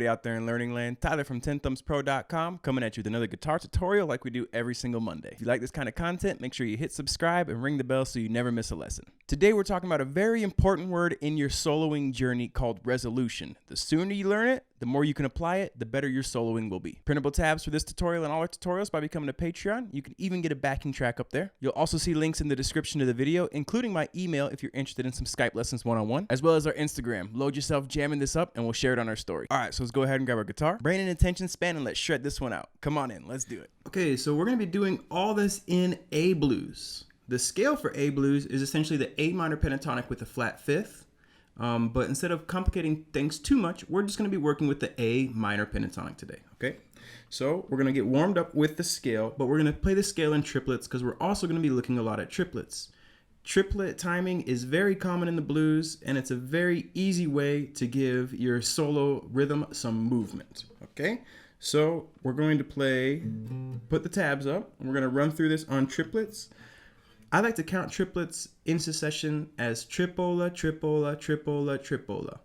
everybody out there in learning land. Tyler from 10thumbspro.com coming at you with another guitar tutorial like we do every single Monday. If you like this kind of content, make sure you hit subscribe and ring the bell so you never miss a lesson. Today we're talking about a very important word in your soloing journey called resolution. The sooner you learn it, the more you can apply it, the better your soloing will be. Printable tabs for this tutorial and all our tutorials by becoming a Patreon. You can even get a backing track up there. You'll also see links in the description of the video, including my email if you're interested in some Skype lessons one-on-one, as well as our Instagram. Load yourself jamming this up and we'll share it on our story. All right, so let's go ahead and grab our guitar, brain and attention span, and let's shred this one out. Come on in, let's do it. Okay, so we're gonna be doing all this in A blues. The scale for A blues is essentially the A minor pentatonic with a flat fifth. But instead of complicating things too much, we're just going to be working with the A minor pentatonic today, okay? So we're going to get warmed up with the scale, but we're going to play the scale in triplets because we're also going to be looking a lot at triplets. Triplet timing is very common in the blues, and it's a very easy way to give your solo rhythm some movement, okay? So we're going to put the tabs up, and we're going to run through this on triplets. I like to count triplets in succession as tripola, tripola, tripola, tripola.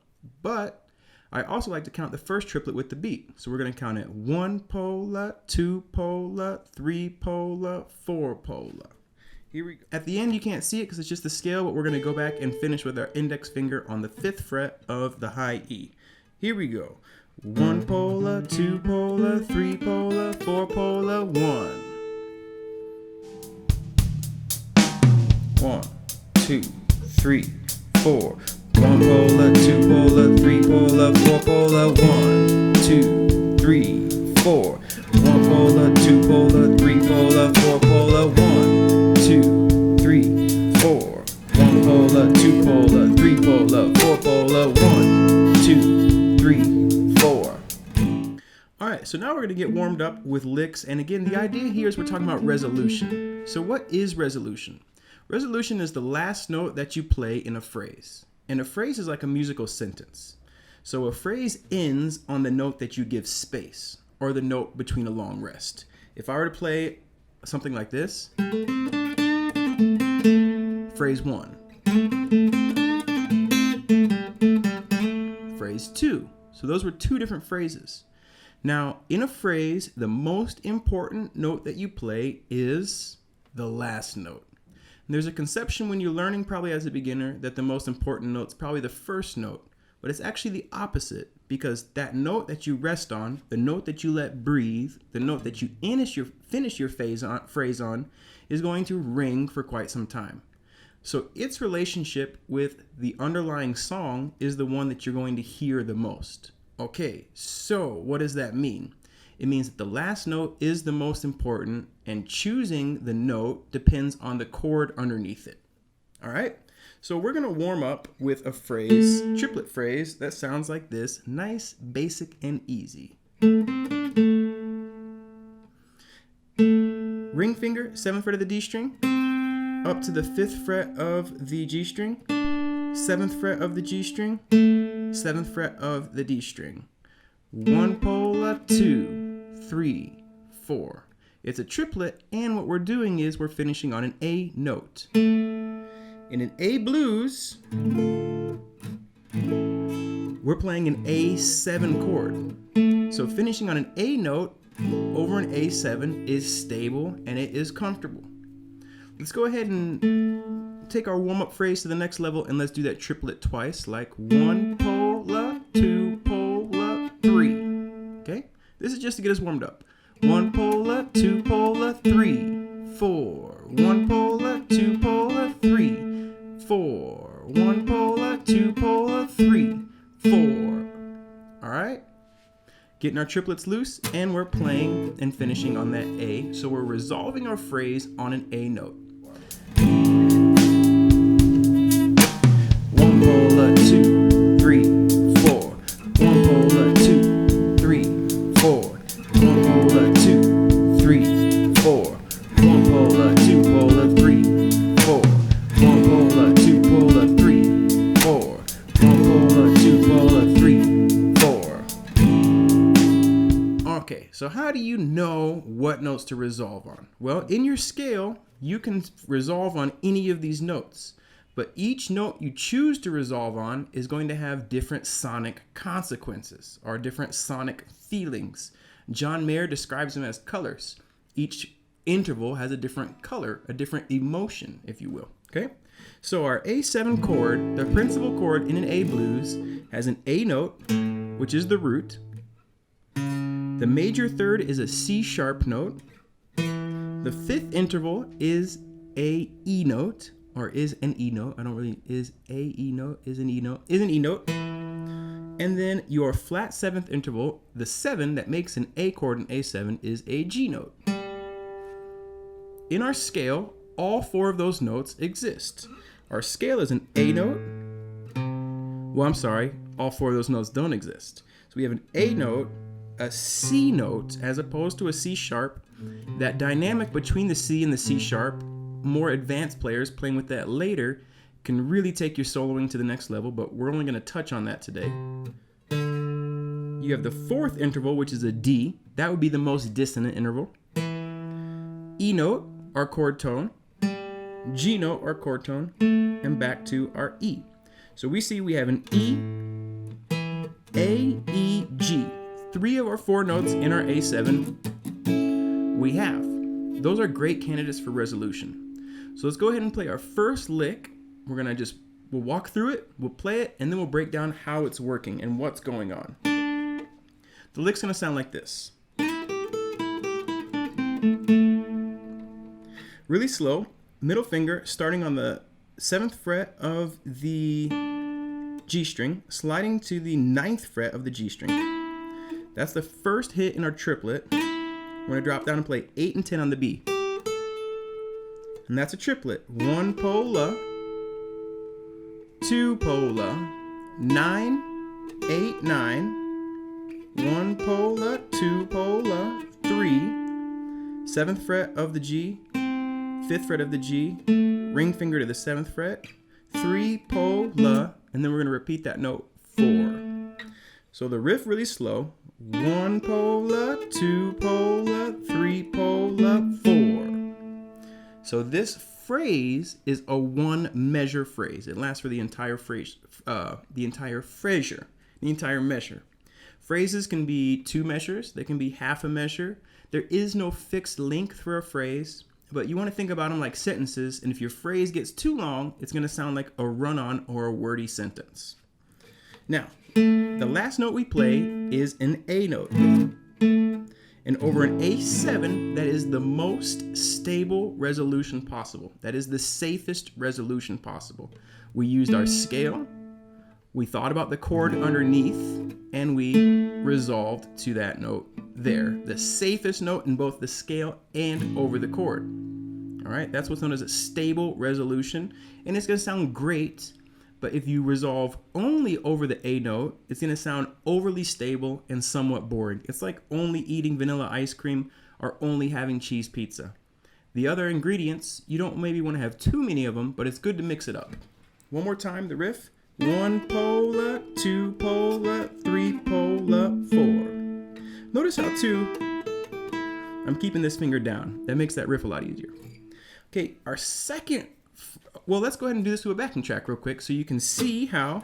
But I also like to count the first triplet with the beat. So we're going to count it 1 pola, 2 pola, 3 pola, 4 pola. Here we go. At the end, you can't see it because it's just the scale, but we're going to go back and finish with our index finger on the 5th fret of the high E. Here we go. 1 pola, 2 pola, 3 pola, 4 pola, 1. 1, 2, 3, 4. 1 pola, 2 pola, 3 pola, 4 pola. 1, 2, 3, 4. 1 pola, 2 pola, 3 pola, 4 pola. 1, 2, 3, 4. 1 pola, 2 pola, 3 pola, 4 pola. 1, 2, 3, 4. All right, so now we're going to get warmed up with licks. And again, the idea here is we're talking about resolution. So what is resolution? Resolution is the last note that you play in a phrase. And a phrase is like a musical sentence. So a phrase ends on the note that you give space, or the note between a long rest. If I were to play something like this, phrase 1, phrase 2. So those were two different phrases. Now, in a phrase, the most important note that you play is the last note. There's a conception when you're learning, probably as a beginner, that the most important note's probably the first note, but it's actually the opposite, because that note that you rest on, the note that you let breathe, the note that you finish your phrase on, is going to ring for quite some time. So its relationship with the underlying song is the one that you're going to hear the most. Okay, so what does that mean? It means that the last note is the most important, and choosing the note depends on the chord underneath it. All right? So we're going to warm up with a phrase, triplet phrase, that sounds like this. Nice, basic, and easy. Ring finger, 7th fret of the D string, up to the 5th fret of the G string, 7th fret of the G string, 7th fret of the D string. 1 pola, 2, 3, 4. It's a triplet, and what we're doing is we're finishing on an A note. In an A blues, we're playing an A7 chord. So finishing on an A note over an A7 is stable and it is comfortable. Let's go ahead and take our warm-up phrase to the next level, and let's do that triplet twice, like 1 pola, 2 pola, 3. Okay? This is just to get us warmed up. 1 pola, 2 pola, 3, 4. 1 pola, 2 pola, 3, 4. 1 pola, 2 pola, 3, 4. All right? Getting our triplets loose, and we're playing and finishing on that A. So we're resolving our phrase on an A note. 1 pola, 2, 3, 4. 1 pola, 2, 3, 4. 1 pola, 2, 3, 4. 1 pola, 2 pola, 3, 4. 1 pola, 2 pola, 3, 4. 1 pola, 2 pola, 3, 4. Okay, so how do you know what notes to resolve on? Well, in your scale, you can resolve on any of these notes. But each note you choose to resolve on is going to have different sonic consequences or different sonic feelings. John Mayer describes them as colors. Each interval has a different color, a different emotion, if you will. Okay? So our A7 chord, the principal chord in an A blues, has an A note, which is the root. The major third is a C sharp note. The fifth interval is a E note, or is an E note. Is a E note, is an E note, is an E note. And then your flat seventh interval, the 7 that makes an A chord in A7, is a G note. In our scale, all 4 of those notes exist. Our scale is an A note. Well, I'm sorry, all 4 of those notes don't exist. So we have an A note, a C note, as opposed to a C sharp. That dynamic between the C and the C sharp, more advanced players playing with that later can really take your soloing to the next level, but we're only going to touch on that today. You have the 4th interval, which is a D. That would be the most dissonant interval. E note, our chord tone. G note, our chord tone. And back to our E. So we see we have an E, A, E, G. 3 of our 4 notes in our A7 we have. Those are great candidates for resolution. So let's go ahead and play our first lick. We'll walk through it, we'll play it, and then we'll break down how it's working and what's going on. The lick's gonna sound like this. Really slow, middle finger starting on the 7th fret of the G string, sliding to the 9th fret of the G string. That's the first hit in our triplet. We're gonna drop down and play 8 and 10 on the B. And that's a triplet. 1 pola, 2 pola, 9, 8, 9, 1 pola, 2 pola, 3, 7th fret of the G, 5th fret of the G, ring finger to the 7th fret, 3 pola, and then we're going to repeat that note 4. So the riff really slow. 1 pola, 2 pola, 3 pola, 4. So this phrase is a 1 measure phrase. It lasts for the entire phrase, the entire measure. Phrases can be 2 measures. They can be half a measure. There is no fixed length for a phrase, but you want to think about them like sentences, and if your phrase gets too long, it's going to sound like a run-on or a wordy sentence. Now, the last note we play is an A note. And over an A7, that is the most stable resolution possible. That is the safest resolution possible. We used our scale, we thought about the chord underneath, and we resolved to that note there. The safest note in both the scale and over the chord. All right, that's what's known as a stable resolution. And it's gonna sound great, but if you resolve only over the A note, it's gonna sound overly stable and somewhat boring. It's like only eating vanilla ice cream or only having cheese pizza. The other ingredients, you don't maybe wanna have too many of them, but it's good to mix it up. One more time, the riff. 1 pola, 2 pola, 3 pola, 4. Notice how I'm keeping this finger down. That makes that riff a lot easier. Okay, our second, well, let's go ahead and do this to a backing track real quick so you can see how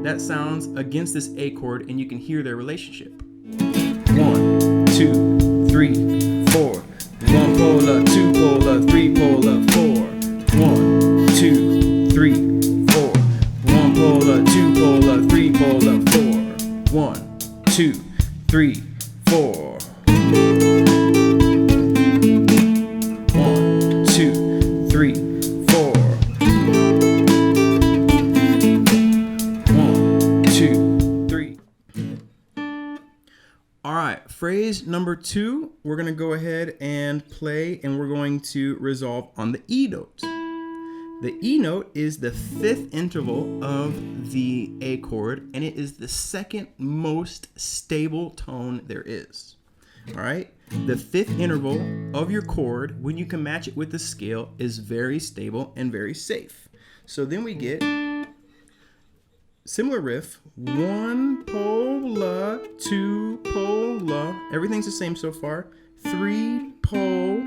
that sounds against this A chord and you can hear their relationship. 1, 2, 3, 4. 1 pola, 2 pola, 3 pola, 4. 1, 2, 3, 4. 1 pola, 2 pola, 3 pola, 4. 1, 2, 3, 4. 1, 2, 3, 4. 1, 2, 3. All right, phrase number 2, we're going to go ahead and play, and we're going to resolve on the E note. The E note is the 5th interval of the A chord, and it is the second most stable tone there is. All right? The 5th interval of your chord, when you can match it with the scale, is very stable and very safe. So then we get similar riff, 1 pola, 2 pola, everything's the same so far, 3 pol.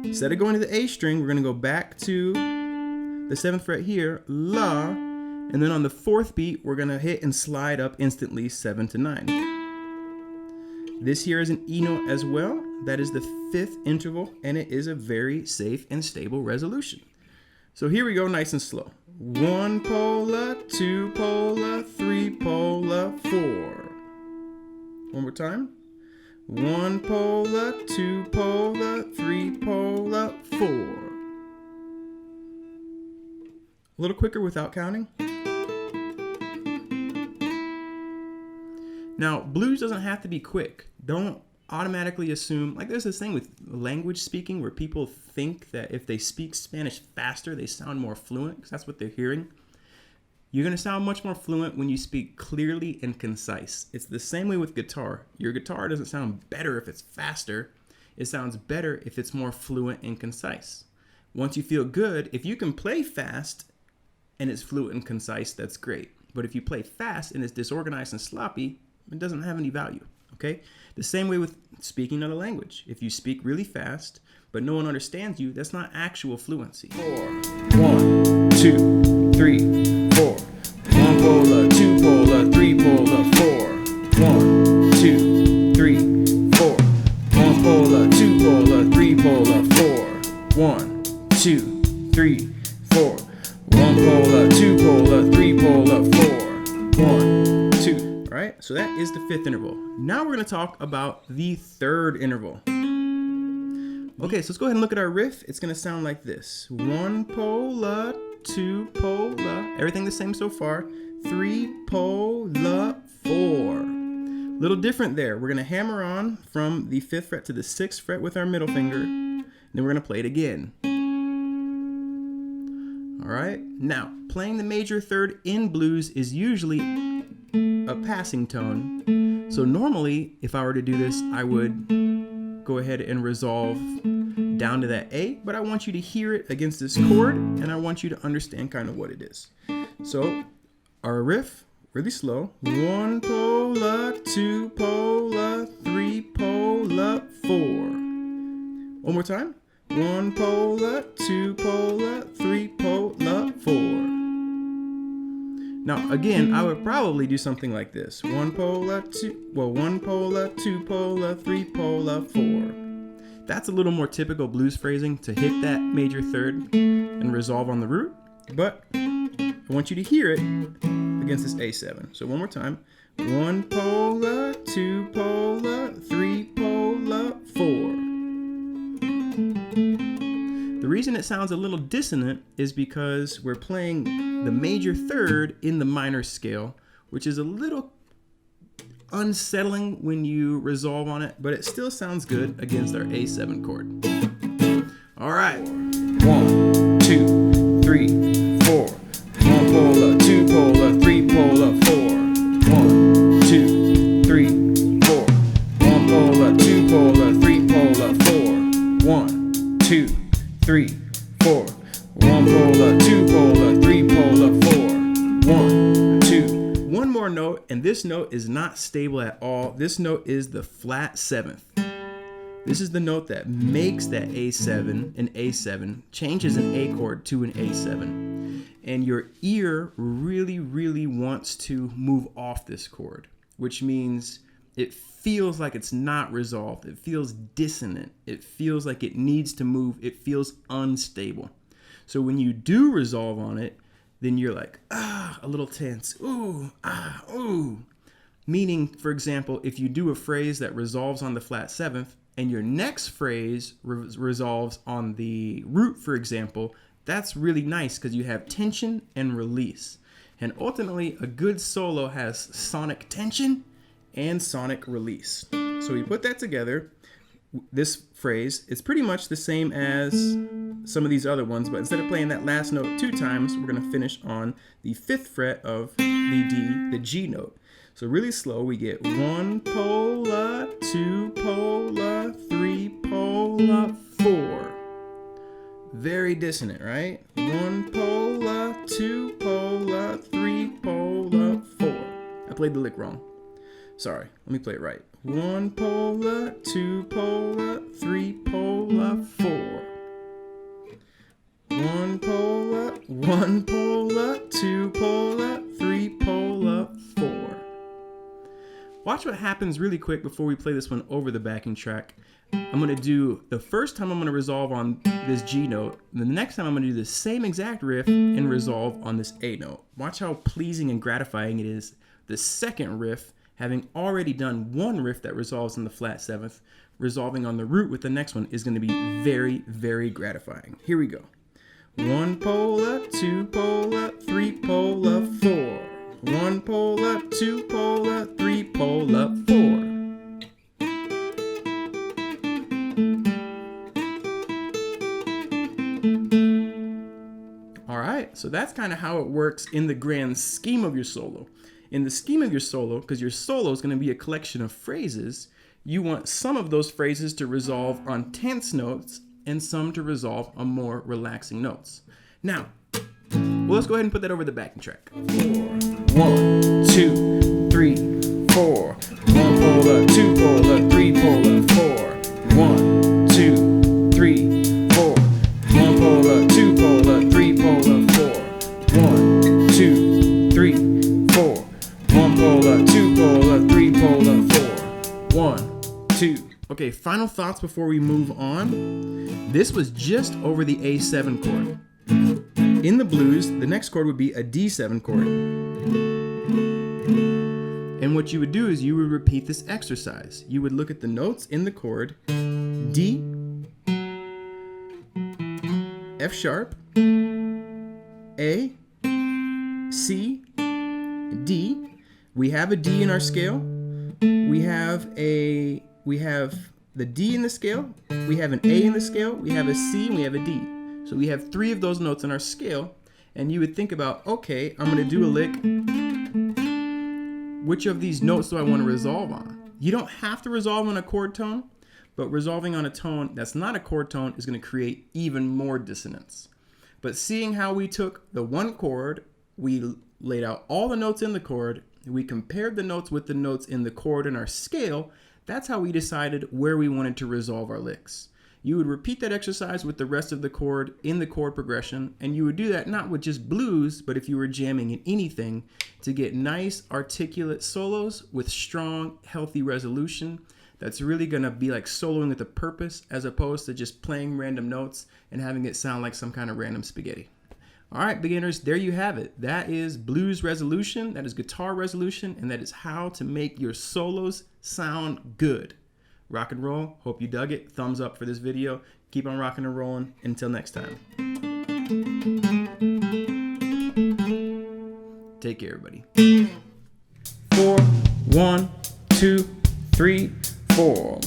Instead of going to the A string, we're going to go back to the 7th fret here, la, and then on the 4th beat, we're gonna hit and slide up instantly 7 to 9. This here is an E note as well. That is the 5th interval, and it is a very safe and stable resolution. So here we go, nice and slow. 1 pola, 2 pola, 3 pola, 4. One more time. 1 pola, 2 pola, 3 pola, 4. A little quicker without counting. Now, blues doesn't have to be quick. Don't automatically assume, like there's this thing with language speaking where people think that if they speak Spanish faster, they sound more fluent because that's what they're hearing. You're going to sound much more fluent when you speak clearly and concise. It's the same way with guitar. Your guitar doesn't sound better if it's faster. It sounds better if it's more fluent and concise. Once you feel good, if you can play fast and it's fluent and concise, that's great. But if you play fast and it's disorganized and sloppy, it doesn't have any value, okay? The same way with speaking another language. If you speak really fast, but no one understands you, that's not actual fluency. 4, 1, 2, 3, 4. 1 pola, 2 pola, 3 pola, 4. 1, 2, 3, 4. 1 pola, 2 pola, 3 pola, 4. 1, 2, 3, 4. 1 pola, 2 pola, 3 pola, 4. 1, 2. All right, so that is the 5th interval. Now we're going to talk about the 3rd interval. Okay, so let's go ahead and look at our riff. It's going to sound like this. 1 pola, 2 pola, everything the same so far. 3 pola, 4. Little different there. We're going to hammer on from the 5th fret to the 6th fret with our middle finger. Then we're going to play it again. All right, now playing the major third in blues is usually a passing tone. So normally, if I were to do this, I would go ahead and resolve down to that A, but I want you to hear it against this chord, and I want you to understand kind of what it is. So our riff, really slow. 1 pola, 2 pola, 3 pola, 4. One more time. 1 pola, 2 pola, 3 pola, 4. Now again, I would probably do something like this. 1 pola, 1 pola, 2 pola, 3 pola, 4. That's a little more typical blues phrasing to hit that major third and resolve on the root, but I want you to hear it against this A7. So one more time. 1 pola, 2 pola, 3 pola, 4. The reason it sounds a little dissonant is because we're playing the major third in the minor scale, which is a little unsettling when you resolve on it, but it still sounds good against our A7 chord. All right. 1, 2, 3, 4. 1 pola, 2 pola, 3 pola, 4. 1, 2, 3, 4. 1 pola, 2 pola, 3 pola, 4. 1, 2, 3, 4. 1 pola, 2 pola, 3 pola, 4. 1, 2. One more note, and this note is not stable at all. This note is the flat 7th. This is the note that makes that A7 an A7, changes an A chord to an A7. And your ear really, really wants to move off this chord, which means it feels like it's not resolved. It feels dissonant. It feels like it needs to move. It feels unstable. So when you do resolve on it, then you're like, a little tense. Ooh, ooh. Meaning, for example, if you do a phrase that resolves on the flat 7th and your next phrase resolves on the root, for example, that's really nice because you have tension and release. And ultimately, a good solo has sonic tension and sonic release. So we put that together. This phrase is pretty much the same as some of these other ones, but instead of playing that last note 2 times, we're going to finish on the 5th fret of the D, the G note. So really slow, we get 1 pola, 2 pola, 3 pola, 4. Very dissonant, right? 1 pola, 2 pola, 3 pola, 4. I played the lick wrong. Sorry, let me play it right. 1 pola, 2 pola, 3 pola, 4. 1 pola, watch what happens really quick before we play this one over the backing track. I'm going to do, the first time I'm going to resolve on this G note, and the next time I'm going to do the same exact riff and resolve on this A note. Watch how pleasing and gratifying it is. The second riff, having already done one riff that resolves in the flat seventh, resolving on the root with the next one is going to be very, very gratifying. Here we go. 1 pole up, 2 pole up, 3 pole up, 4. 1 pole up, 2 pole up, 3 pole up, 4. All right, so that's kind of how it works in the grand scheme of your solo. In the scheme of your solo, because your solo is going to be a collection of phrases, you want some of those phrases to resolve on tense notes and some to resolve on more relaxing notes. Now, well, let's go ahead and put that over the backing track. 4, 1, 2, 3, 4. 1 pole up, 2 pole up, 3 pole up, 4. 1, 2, 3, 4. 1 pole up, 2 pole up, 3 pole up, 4. 1, 2, 3, 4. 1 pole up, 2 pole up, 3 pole up, 4. 1, 2. Okay, final thoughts before we move on. This was just over the A7 chord. In the blues, the next chord would be a D7 chord. And what you would do is you would repeat this exercise. You would look at the notes in the chord D, F sharp, A, C, D. We have a D in our scale. We have the D in the scale. We have an A in the scale. We have a C and we have a D. So we have 3 of those notes in our scale, and you would think about, okay, I'm going to do a lick. Which of these notes do I want to resolve on? You don't have to resolve on a chord tone, but resolving on a tone that's not a chord tone is going to create even more dissonance. But seeing how we took the one chord, we laid out all the notes in the chord, we compared the notes with the notes in the chord in our scale, that's how we decided where we wanted to resolve our licks. You would repeat that exercise with the rest of the chord in the chord progression, and you would do that not with just blues, but if you were jamming in anything, to get nice, articulate solos with strong, healthy resolution that's really going to be like soloing with a purpose as opposed to just playing random notes and having it sound like some kind of random spaghetti. All right, beginners, there you have it. That is blues resolution, that is guitar resolution, and that is how to make your solos sound good. Rock and roll. Hope you dug it. Thumbs up for this video. Keep on rocking and rolling. Until next time. Take care, everybody. 4, 1, 2, 3, 4.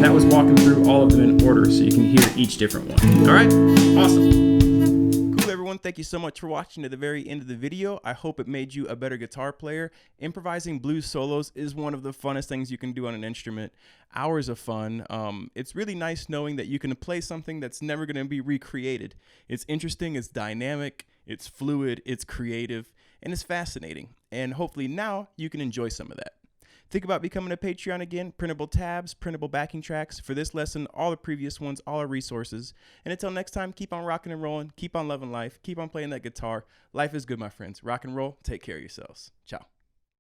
That was walking through all of them in order so you can hear each different one. All right, awesome. Cool, everyone. Thank you so much for watching to the very end of the video. I hope it made you a better guitar player. Improvising blues solos is one of the funnest things you can do on an instrument. Hours of fun. It's really nice knowing that you can play something that's never going to be recreated. It's interesting, it's dynamic, it's fluid, it's creative, and it's fascinating. And hopefully now you can enjoy some of that. Think about becoming a Patreon again, printable tabs, printable backing tracks. For this lesson, all the previous ones, all our resources. And until next time, keep on rocking and rolling, keep on loving life, keep on playing that guitar. Life is good, my friends. Rock and roll, take care of yourselves. Ciao.